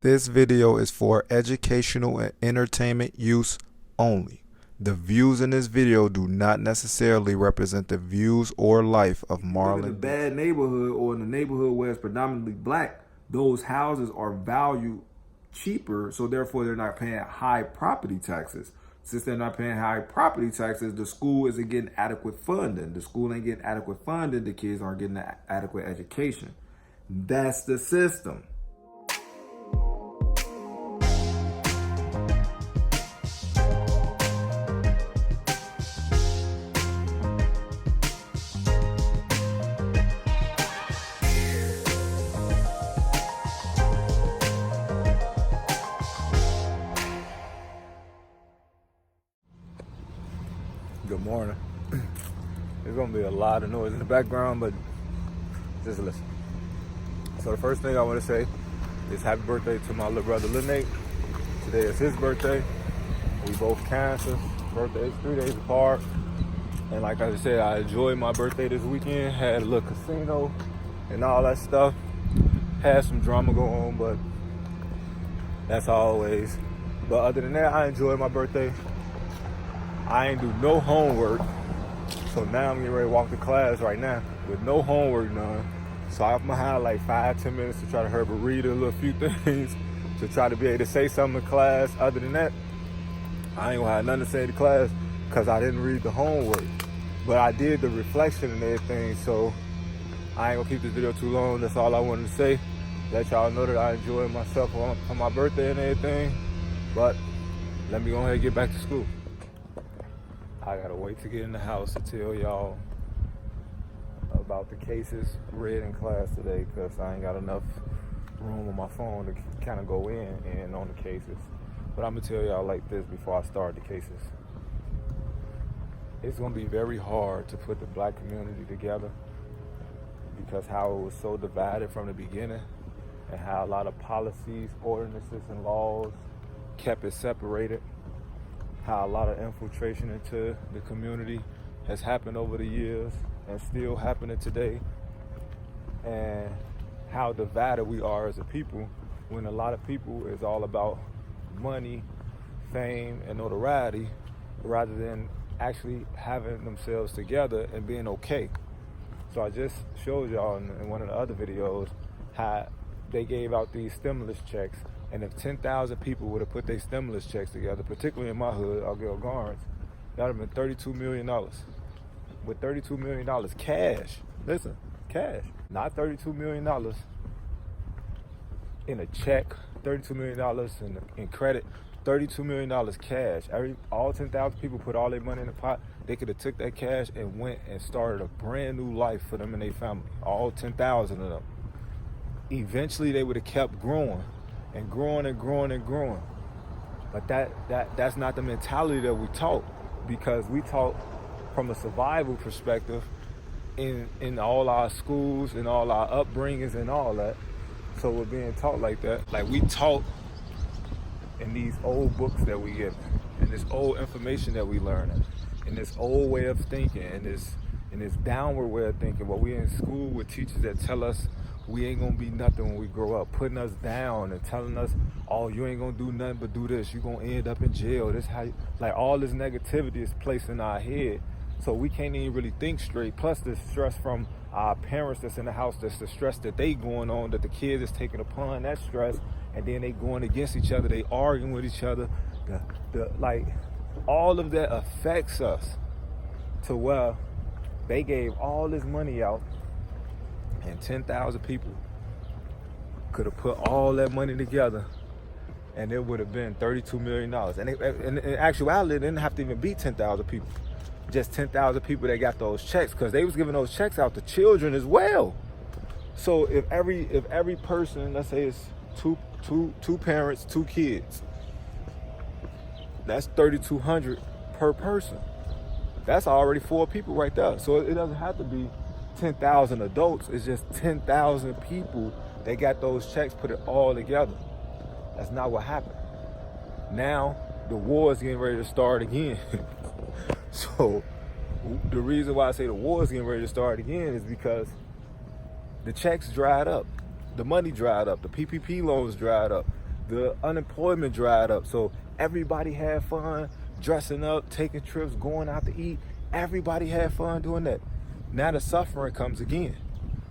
This video is for educational and entertainment use only. The views in this video do not necessarily represent the views or life of Marlon. In a bad neighborhood or in a neighborhood where it's predominantly black, those houses are valued cheaper, so therefore they're not paying high property taxes. Since they're not paying high property taxes, the school isn't getting adequate funding. The school ain't getting adequate funding, the kids aren't getting adequate education. That's the system. Good morning. There's gonna be a lot of noise in the background, but just listen. So the first thing I want to say is happy birthday to my little brother Lil Nate. Today is his birthday. We both Cancer. Birthdays 3 days apart. And like I said, I enjoyed my birthday this weekend. Had a little casino and all that stuff. Had some drama going on, but that's always. But other than that, I enjoyed my birthday. I ain't do no homework, so now I'm getting ready to walk to class right now with no homework done. So I'm gonna have like 5-10 minutes to try to hurry read a little few things to try to be able to say something in class. Other than that, I ain't gonna have nothing to say to class because I didn't read the homework. But I did the reflection and everything, so I ain't gonna keep this video too long. That's all I wanted to say. Let y'all know that I enjoyed myself on my birthday and everything. But let me go ahead and get back to school. I gotta wait to get in the house to tell y'all about the cases read in class today because I ain't got enough room on my phone to kind of go in on the cases. But I'm gonna tell y'all like this before I start the cases. It's gonna be very hard to put the black community together because how it was so divided from the beginning and how a lot of policies, ordinances, and laws kept it separated. How a lot of infiltration into the community has happened over the years and still happening today, and how divided we are as a people when a lot of people is all about money, fame, and notoriety rather than actually having themselves together and being okay. So I just showed y'all in one of the other videos how they gave out these stimulus checks. And if 10,000 people would have put their stimulus checks together, particularly in my hood, Algale Garnes, that would have been $32 million. With $32 million cash, listen, cash, not $32 million in a check, $32 million in credit, $32 million cash. All 10,000 people put all their money in the pot. They could have took that cash and went and started a brand new life for them and their family, all 10,000 of them. Eventually, they would have kept growing. And growing and growing and growing. But that's not the mentality that we taught, because we taught from a survival perspective in all our schools and all our upbringings and all that. So we're being taught like that. Like we taught in these old books that we get, and this old information that we learn, in this old way of thinking, and this downward way of thinking. What we in school with teachers that tell us we ain't gonna be nothing when we grow up, putting us down and telling us, oh, you ain't gonna do nothing but do this, you gonna end up in jail, this how like all this negativity is placed in our head, so we can't even really think straight. Plus the stress from our parents that's in the house, that's the stress that they going on, that the kids is taking upon that stress, and then they going against each other, they arguing with each other, like all of that affects us to where they gave all this money out, and 10,000 people could have put all that money together, and it would have been $32 million. And in actuality, it didn't have to even be 10,000 people. Just 10,000 people that got those checks, because they was giving those checks out to children as well. So if every person, let's say it's two parents, 2 kids, that's $3,200 per person. That's already 4 people right there. So it doesn't have to be 10,000 adults. It's just 10,000 people that got those checks, put it all together. That's not what happened. Now the war is getting ready to start again. So the reason why I say the war is getting ready to start again is because the checks dried up, the money dried up, the PPP loans dried up. the unemployment dried up. So everybody had fun dressing up, taking trips, going out to eat. Everybody had fun doing that. Now the suffering comes again.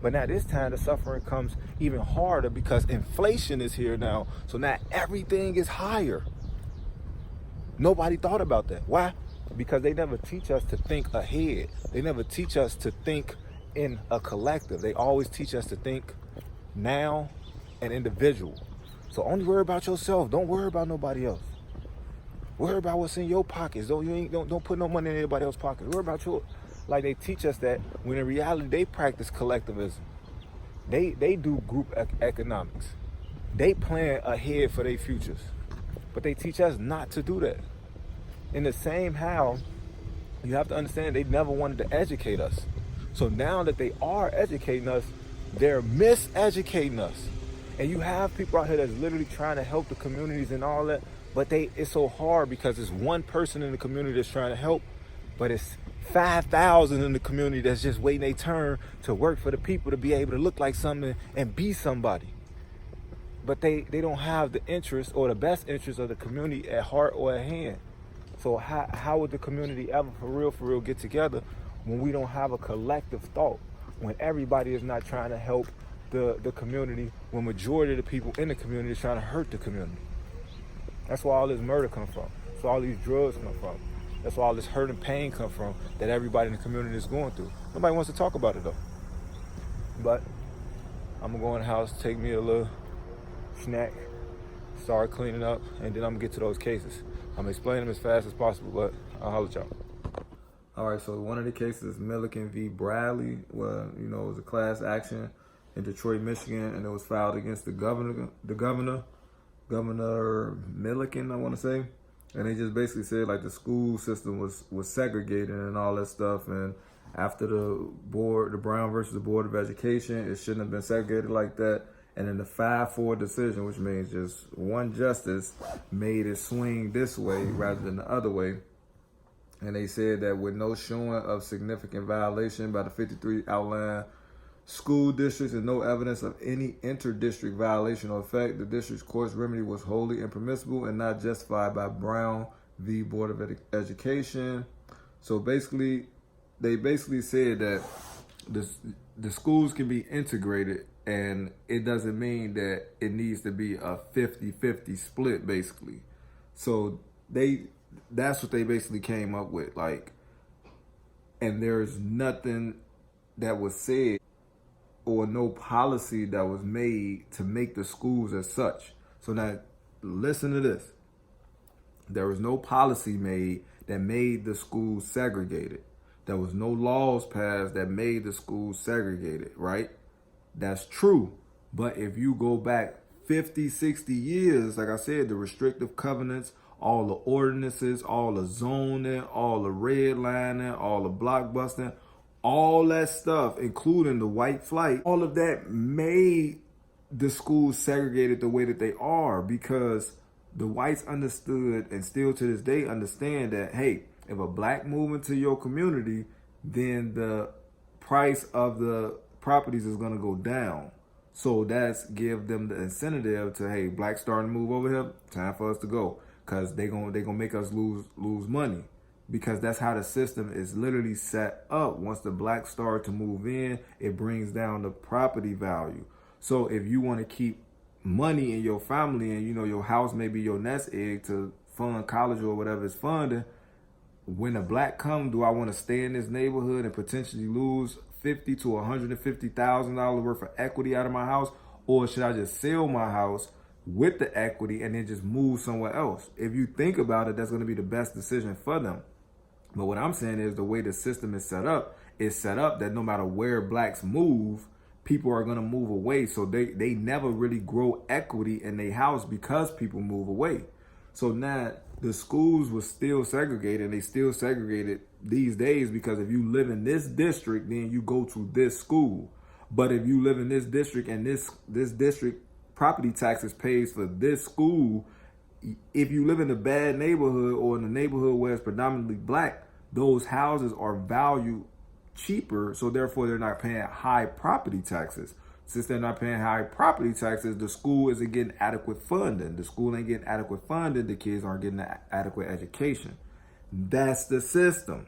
But now this time the suffering comes even harder because inflation is here now. So now everything is higher. Nobody thought about that. Why? Because they never teach us to think ahead. They never teach us to think in a collective. They always teach us to think now and individual. So only worry about yourself. Don't worry about nobody else. Worry about what's in your pockets. Don't put no money in anybody else's pockets. Worry about yours. Like they teach us that when in reality they practice collectivism. They do group economics. They plan ahead for their futures. But they teach us not to do that. In the same how, you have to understand they never wanted to educate us. So now that they are educating us, they're miseducating us. And you have people out here that's literally trying to help the communities and all that, but it's so hard because it's one person in the community that's trying to help, but it's 5,000 in the community that's just waiting their turn to work for the people to be able to look like something and be somebody. But they don't have the interest or the best interest of the community at heart or at hand. So how would the community ever for real get together when we don't have a collective thought, when everybody is not trying to help the community, when majority of the people in the community is trying to hurt the community? That's where all this murder comes from. That's where all these drugs come from. That's where all this hurt and pain come from that everybody in the community is going through. Nobody wants to talk about it though. But I'm gonna go in the house, take me a little snack, start cleaning up, and then I'm gonna get to those cases. I'm gonna explain them as fast as possible, but I'll holler at y'all. All right, so one of the cases is Milliken v. Bradley, where, it was a class action in Detroit, Michigan, and it was filed against the governor, Governor Milliken, I want to say. And they just basically said like the school system was segregated and all that stuff. And after the Brown versus the Board of Education, it shouldn't have been segregated like that. And then the 5-4 decision, which means just one justice, made it swing this way rather than the other way. And they said that with no showing of significant violation by the 53 outlying school districts and no evidence of any inter-district violation or effect, the district's court's remedy was wholly impermissible and not justified by Brown v. Board of Education. So basically, they said that the schools can be integrated, and it doesn't mean that it needs to be a 50-50 split, basically. So that's what they basically came up with, and there's nothing that was said or no policy that was made to make the schools as such. So now, listen to this. There was no policy made that made the schools segregated. There was no laws passed that made the schools segregated, right? That's true. But if you go back 50, 60 years, like I said, the restrictive covenants, all the ordinances, all the zoning, all the redlining, all the blockbusting, all that stuff, including the white flight, all of that made the schools segregated the way that they are, because the whites understood, and still to this day understand, that, hey, if a black move into your community, then the price of the properties is going to go down. So that's give them the incentive to, hey, blacks starting to move over here, time for us to go, because they gonna make us lose money. Because that's how the system is literally set up. Once the blacks start to move in, it brings down the property value. So if you want to keep money in your family, and your house may be your nest egg to fund college or whatever it's funding, when a black come, do I want to stay in this neighborhood and potentially lose $50,000 to $150,000 worth of equity out of my house, or should I just sell my house with the equity and then just move somewhere else? If you think about it, that's going to be the best decision for them. But what I'm saying is, the way the system is set up that no matter where blacks move, people are going to move away. So they never really grow equity in their house because people move away. So now the schools were still segregated, and they still segregated these days, because if you live in this district, then you go to this school. But if you live in this district and this district property taxes pays for this school, if you live in a bad neighborhood or in a neighborhood where it's predominantly black, those houses are valued cheaper, so therefore they're not paying high property taxes. Since they're not paying high property taxes, the school isn't getting adequate funding. The school ain't getting adequate funding. The kids aren't getting adequate education. That's the system.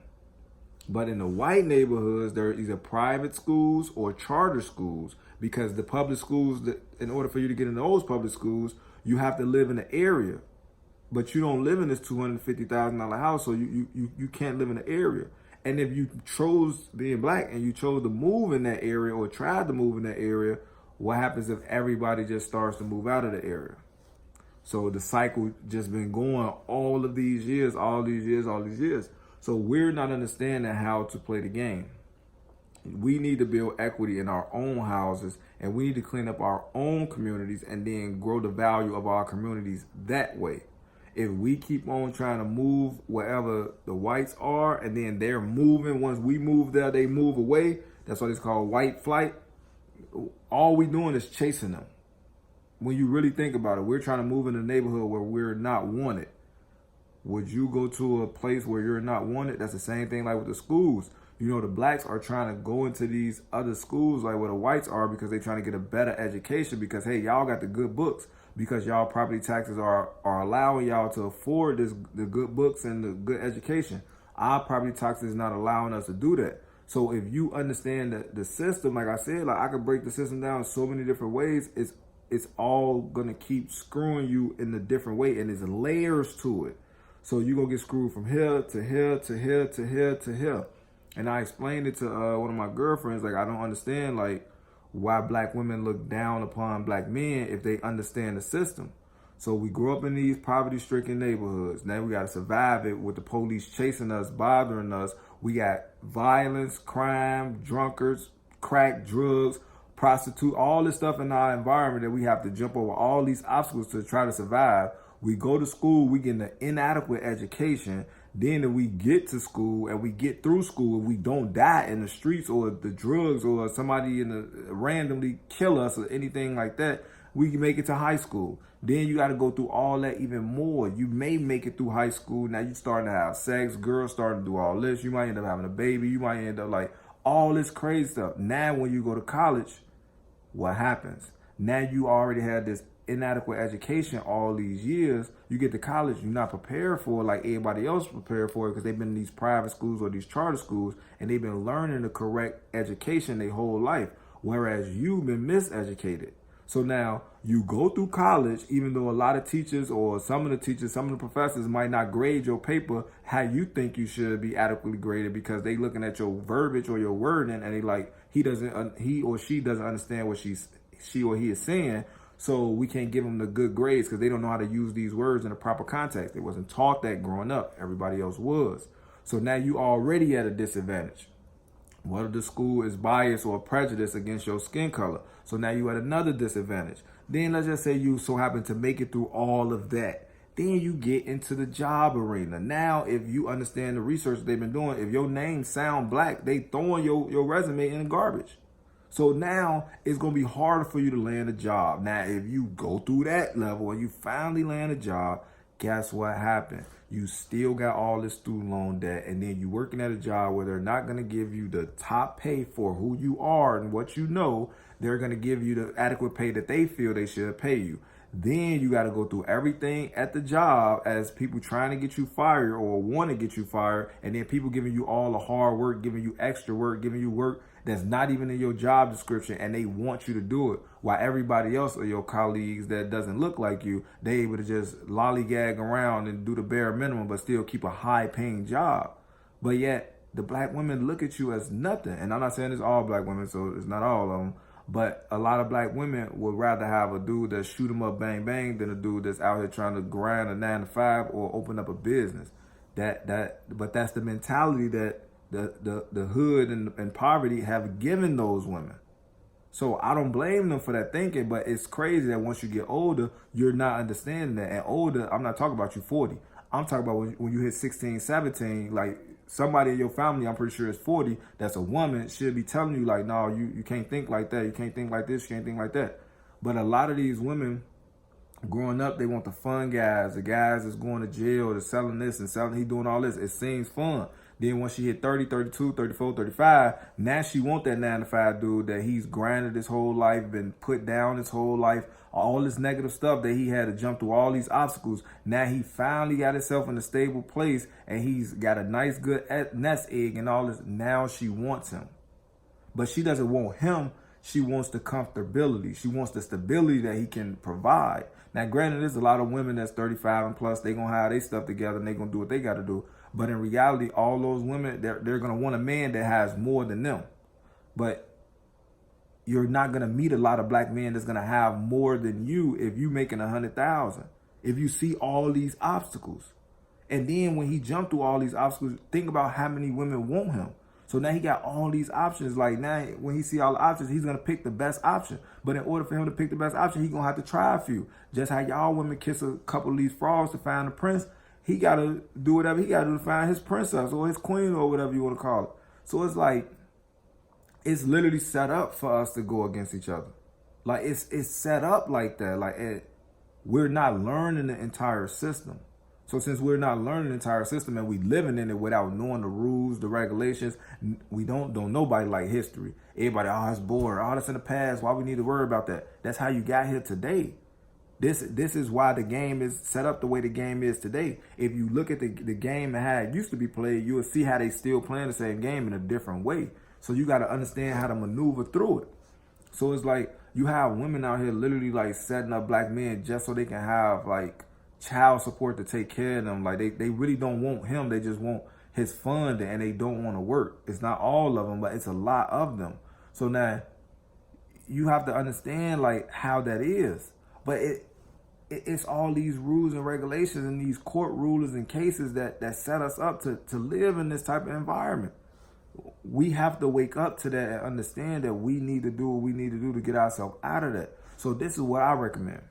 But in the white neighborhoods, there are either private schools or charter schools, because the public schools, in order for you to get into those public schools, you have to live in the area. But you don't live in this $250,000 house, so you can't live in the area. And if you chose being black and you chose to move in that area or tried to move in that area, what happens if everybody just starts to move out of the area? So the cycle just been going all these years. So we're not understanding how to play the game. We need to build equity in our own houses, and we need to clean up our own communities and then grow the value of our communities that way. If we keep on trying to move wherever the whites are, and then they're moving, once we move there, they move away. That's what it's called, white flight. All we doing is chasing them. When you really think about it, we're trying to move in a neighborhood where we're not wanted. Would you go to a place where you're not wanted? That's the same thing like with the schools. You know, the blacks are trying to go into these other schools like where the whites are, because they're trying to get a better education, because, hey, y'all got the good books, because y'all property taxes are allowing y'all to afford the good books and the good education. Our property taxes is not allowing us to do that. So if you understand the system, like I said, like I could break the system down so many different ways, it's all gonna keep screwing you in a different way, and there's layers to it. So you're gonna get screwed from here to here to here to here to here. And I explained it to one of my girlfriends, like, I don't understand, like, why black women look down upon black men if they understand the system. So we grew up in these poverty-stricken neighborhoods. Now we got to survive it with the police chasing us, bothering us. We got violence, crime, drunkards, crack, drugs, prostitute, all this stuff in our environment that we have to jump over all these obstacles to try to survive. We go to school, we get an inadequate education. Then if we get to school and we get through school, if we don't die in the streets or the drugs or somebody randomly kill us or anything like that, we can make it to high school. Then you got to go through all that even more. You may make it through high school. Now you're starting to have sex. Girls starting to do all this. You might end up having a baby. You might end up like all this crazy stuff. Now when you go to college, what happens? Now you already had this inadequate education all these years. You get to college, you're not prepared for it like everybody else prepared for it, because they've been in these private schools or these charter schools, and they've been learning the correct education their whole life, whereas you've been miseducated. So now you go through college, even though a lot of teachers or some of the teachers, some of the professors might not grade your paper how you think you should be adequately graded, because they looking at your verbiage or your wording and they like, he or she doesn't understand what she or he is saying. So we can't give them the good grades because they don't know how to use these words in a proper context. They wasn't taught that growing up. Everybody else was. So now you already at a disadvantage. What if the school is biased or prejudiced against your skin color? So now you at another disadvantage. Then let's just say you so happen to make it through all of that. Then you get into the job arena. Now, if you understand the research they've been doing, if your name sound black, they throwing your resume in the garbage. So now it's going to be harder for you to land a job. Now, if you go through that level and you finally land a job, guess what happened? You still got all this student loan debt, and then you're working at a job where they're not going to give you the top pay for who you are and what you know. They're going to give you the adequate pay that they feel they should pay you. Then you got to go through everything at the job as people trying to get you fired or want to get you fired, and then people giving you all the hard work, giving you extra work, giving you work that's not even in your job description, and they want you to do it, while everybody else or your colleagues that doesn't look like you, they able to just lollygag around and do the bare minimum but still keep a high paying job. But yet the black women look at you as nothing. And I'm not saying it's all black women, so it's not all of them, but a lot of black women would rather have a dude that shoot them up bang bang than a dude that's out here trying to grind a 9 to 5 or open up a business. But that's the mentality that the hood and poverty have given those women. So I don't blame them for that thinking, but it's crazy that once you get older, you're not understanding that. And older, I'm not talking about you 40. I'm talking about when you hit 16, 17, like somebody in your family, I'm pretty sure is 40, that's a woman, should be telling you like, no, you can't think like that. You can't think like this. You can't think like that. But a lot of these women growing up, they want the fun guys, the guys that's going to jail, that's selling this and selling, he doing all this. It seems fun. Then once she hit 30, 32, 34, 35, now she want that 9 to 5 dude that he's grinded his whole life, been put down his whole life, all this negative stuff that he had to jump through all these obstacles. Now he finally got himself in a stable place and he's got a nice good nest egg and all this. Now she wants him. But she doesn't want him. She wants the comfortability. She wants the stability that he can provide. Now, granted, there's a lot of women that's 35 and plus. They're going to have their stuff together and they're going to do what they got to do. But in reality, all those women, they're going to want a man that has more than them. But you're not going to meet a lot of black men that's going to have more than you if you making 100,000. If you see all these obstacles. And then when he jumped through all these obstacles, think about how many women want him. So now he got all these options. Like now when he see all the options, he's going to pick the best option. But in order for him to pick the best option, he's going to have to try a few. Just how y'all women kiss a couple of these frogs to find a prince, he got to do whatever he got to do to find his princess or his queen or whatever you want to call it. So it's like, it's literally set up for us to go against each other. Like it's set up like that. Like we're not learning the entire system. So since we're not learning the entire system and we living in it without knowing the rules, the regulations, we don't nobody like history. Everybody, oh, it's boring. Oh, that's in the past. Why we need to worry about that? That's how you got here today. This is why the game is set up the way the game is today. If you look at the game and how it used to be played, you will see how they still playing the same game in a different way. So you got to understand how to maneuver through it. So it's like you have women out here literally like setting up black men just so they can have like child support to take care of them. Like they really don't want him. They just want his funding and they don't want to work. It's not all of them, but it's a lot of them. So now you have to understand like how that is. But it's all these rules and regulations and these court rulers and cases that set us up to live in this type of environment. We have to wake up to that and understand that we need to do what we need to do to get ourselves out of that. So this is what I recommend.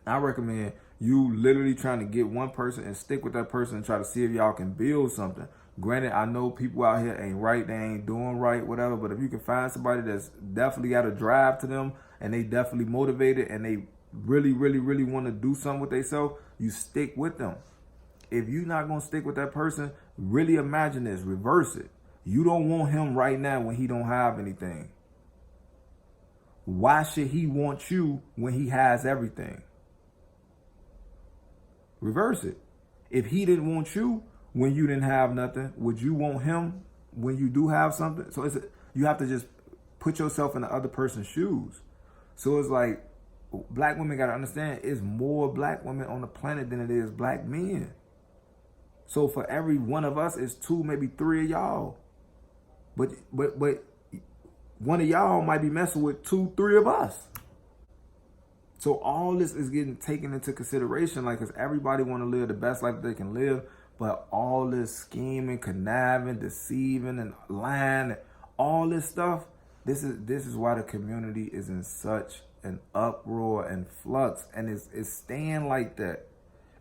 I recommend you literally trying to get one person and stick with that person and try to see if y'all can build something. Granted, I know people out here ain't right, they ain't doing right, whatever, but if you can find somebody that's definitely got a drive to them and they definitely motivated and they really, really, really want to do something with themselves, you stick with them. If you're not going to stick with that person, really imagine this, reverse it. You don't want him right now when he don't have anything. Why should he want you when he has everything? Reverse it. If he didn't want you when you didn't have nothing, would you want him when you do have something? So you have to just put yourself in the other person's shoes. So it's like black women got to understand it's more black women on the planet than it is black men. So for every one of us, it's 2, maybe 3 of y'all. But one of y'all might be messing with 2, 3 of us. So all this is getting taken into consideration, like, because everybody want to live the best life they can live, but all this scheming, conniving, deceiving, and lying, and all this stuff, this is why the community is in such an uproar and flux, and it's staying like that.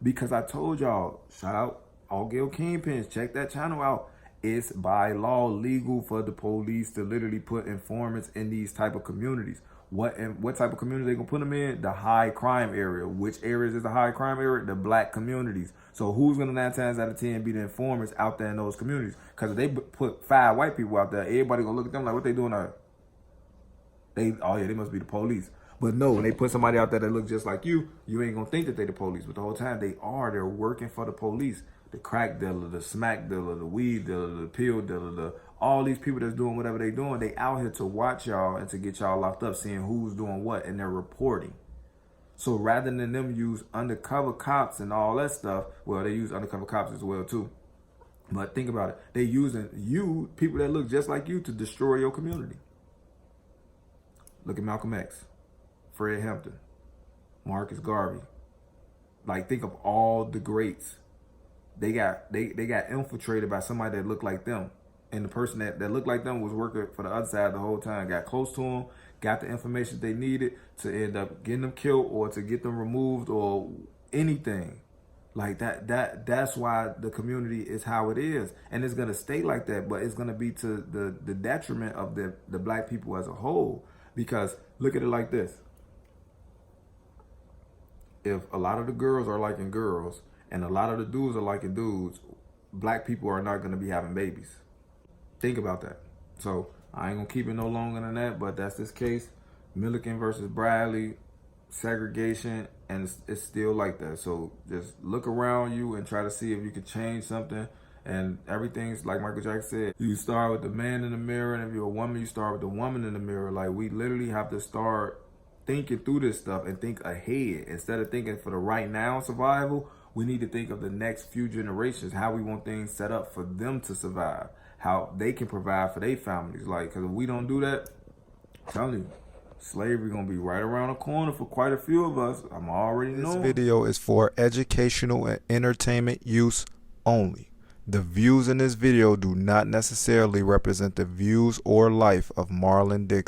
Because I told y'all, shout out all Gale Kingpins, check that channel out. It's by law legal for the police to literally put informants in these type of communities. What type of community they gonna put them in? The high crime area. Which areas is the high crime area? The black communities. So who's gonna 9 times out of 10 be the informants out there in those communities? Because if they put 5 white people out there, everybody gonna look at them like, what they doing out here? They must be the police. But no, when they put somebody out there that look just like you ain't gonna think that they the police. But the whole time they're working for the police. The crack dealer, the smack dealer, the weed dealer, the pill dealer, all these people that's doing whatever they doing, they out here to watch y'all and to get y'all locked up, seeing who's doing what, and they're reporting. So rather than them use undercover cops and all that stuff, well, they use undercover cops as well too. But think about it. They using you, people that look just like you, to destroy your community. Look at Malcolm X, Fred Hampton, Marcus Garvey. Like, think of all the greats. They got infiltrated by somebody that looked like them. And the person that looked like them was working for the other side the whole time. Got close to them, got the information they needed to end up getting them killed or to get them removed or anything. Like that's why the community is how it is. And it's gonna stay like that, but it's gonna be to the detriment of the black people as a whole. Because look at it like this. If a lot of the girls are liking girls and a lot of the dudes are liking dudes, black people are not going to be having babies. Think about that. So I ain't gonna keep it no longer than that, but that's this case. Milliken versus Bradley, segregation, and it's still like that. So just look around you and try to see if you can change something. And everything's like Michael Jackson said, you start with the man in the mirror, and if you're a woman, you start with the woman in the mirror. Like, we literally have to start thinking through this stuff and think ahead. Instead of thinking for the right now survival, we need to think of the next few generations, how we want things set up for them to survive, how they can provide for their families. Like, because if we don't do that, I'm telling you, slavery gonna be right around the corner for quite a few of us. I'm already knowing. This video is for educational and entertainment use only. The views in this video do not necessarily represent the views or life of Marlon Dixon.